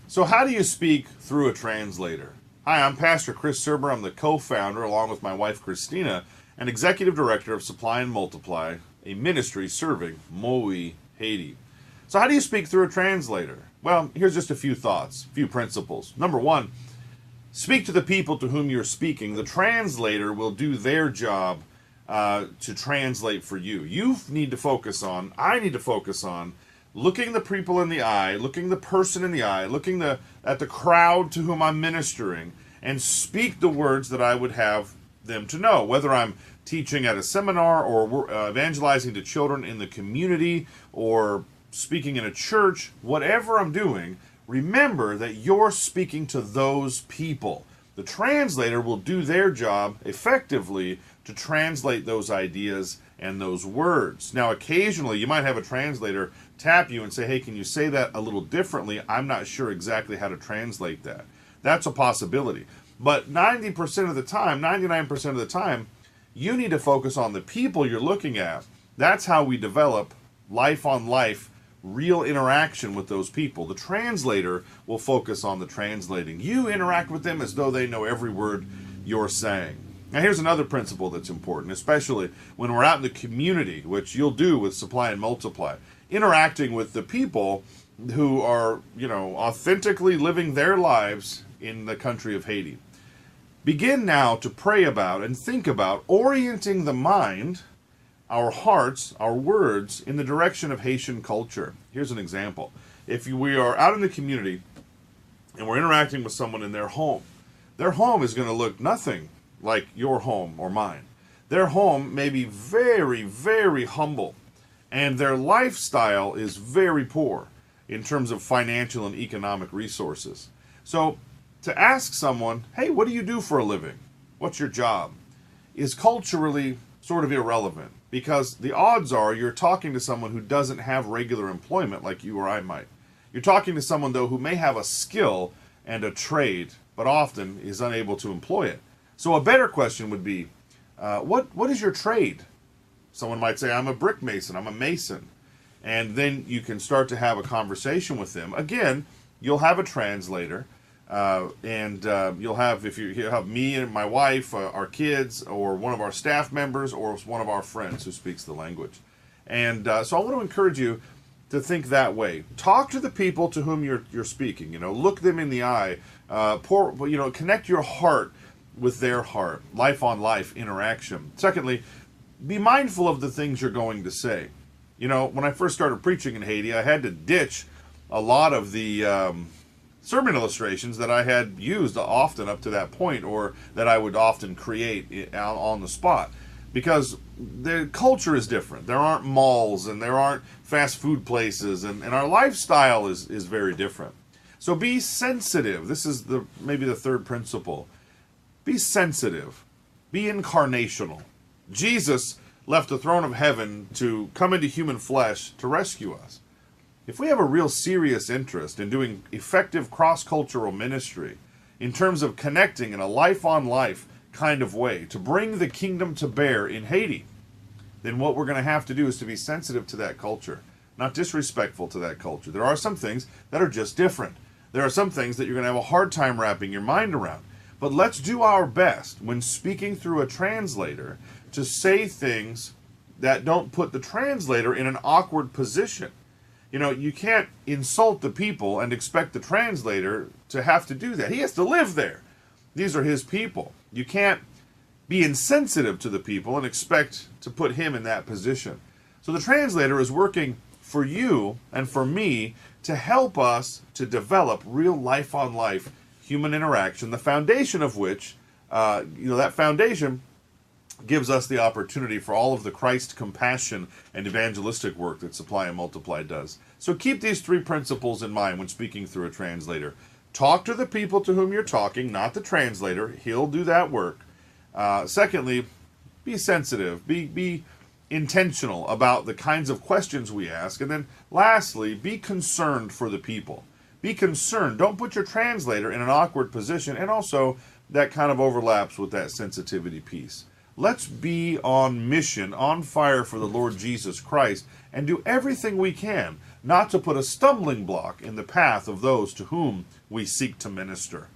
So how do you speak through a translator? Hi, I'm Pastor Chris Serber. I'm the co-founder, along with my wife Christina, and executive director of Supply and Multiply, a ministry serving Maui, Haiti. So how do you speak through a translator? Well, here's just a few thoughts, a few principles. Number one, speak to the people to whom you're speaking. The translator will do their job to translate for you. I need to focus on looking the people in the eye, looking the person in the eye, looking at the crowd to whom I'm ministering, and speak the words that I would have them to know. Whether I'm teaching at a seminar or evangelizing to children in the community or speaking in a church, whatever I'm doing, remember that you're speaking to those people. The translator will do their job effectively to translate those ideas and those words. Now, occasionally you might have a translator tap you and say, hey, can you say that a little differently? I'm not sure exactly how to translate that. That's a possibility. But 90% of the time, 99% of the time, you need to focus on the people you're looking at. That's how we develop life on life, real interaction with those people. The translator will focus on the translating. You interact with them as though they know every word you're saying. Now here's another principle that's important, especially when we're out in the community, which you'll do with Supply and Multiply. Interacting with the people who are, authentically living their lives in the country of Haiti. Begin now to pray about and think about orienting the mind, our hearts, our words, in the direction of Haitian culture. Here's an example. If we are out in the community and we're interacting with someone in their home is going to look nothing like your home or mine. Their home may be very, very humble, and their lifestyle is very poor in terms of financial and economic resources. So to ask someone, hey, what do you do for a living? What's your job? Is culturally sort of irrelevant, because the odds are you're talking to someone who doesn't have regular employment like you or I might. You're talking to someone, though, who may have a skill and a trade, but often is unable to employ it. So a better question would be, what is your trade? Someone might say, I'm a brick mason, I'm a mason. And then you can start to have a conversation with them. Again, you'll have a translator, and you'll have, if you have me and my wife, our kids, or one of our staff members, or one of our friends who speaks the language. And so I want to encourage you to think that way. Talk to the people to whom you're speaking. Look them in the eye. Connect your heart with their heart. Life on life interaction. Secondly, be mindful of the things you're going to say. When I first started preaching in Haiti, I had to ditch a lot of the sermon illustrations that I had used often up to that point, or that I would often create on the spot, because the culture is different. There aren't malls and there aren't fast food places, and our lifestyle is very different. So be sensitive. This is maybe the third principle. Be sensitive. Be incarnational. Jesus left the throne of heaven to come into human flesh to rescue us. If we have a real serious interest in doing effective cross-cultural ministry in terms of connecting in a life-on-life kind of way to bring the kingdom to bear in Haiti, then what we're going to have to do is to be sensitive to that culture, not disrespectful to that culture. There are some things that are just different. There are some things that you're going to have a hard time wrapping your mind around. But let's do our best when speaking through a translator to say things that don't put the translator in an awkward position. You can't insult the people and expect the translator to have to do that. He has to live there. These are his people. You can't be insensitive to the people and expect to put him in that position. So the translator is working for you and for me to help us to develop real life on life human interaction, the foundation of which, that foundation gives us the opportunity for all of the Christ compassion and evangelistic work that Supply and Multiply does. So keep these three principles in mind when speaking through a translator. Talk to the people to whom you're talking, not the translator. He'll do that work. Secondly, be sensitive. Be intentional about the kinds of questions we ask. And then lastly, be concerned for the people. Be concerned. Don't put your translator in an awkward position. And also, that kind of overlaps with that sensitivity piece. Let's be on mission, on fire for the Lord Jesus Christ, and do everything we can not to put a stumbling block in the path of those to whom we seek to minister.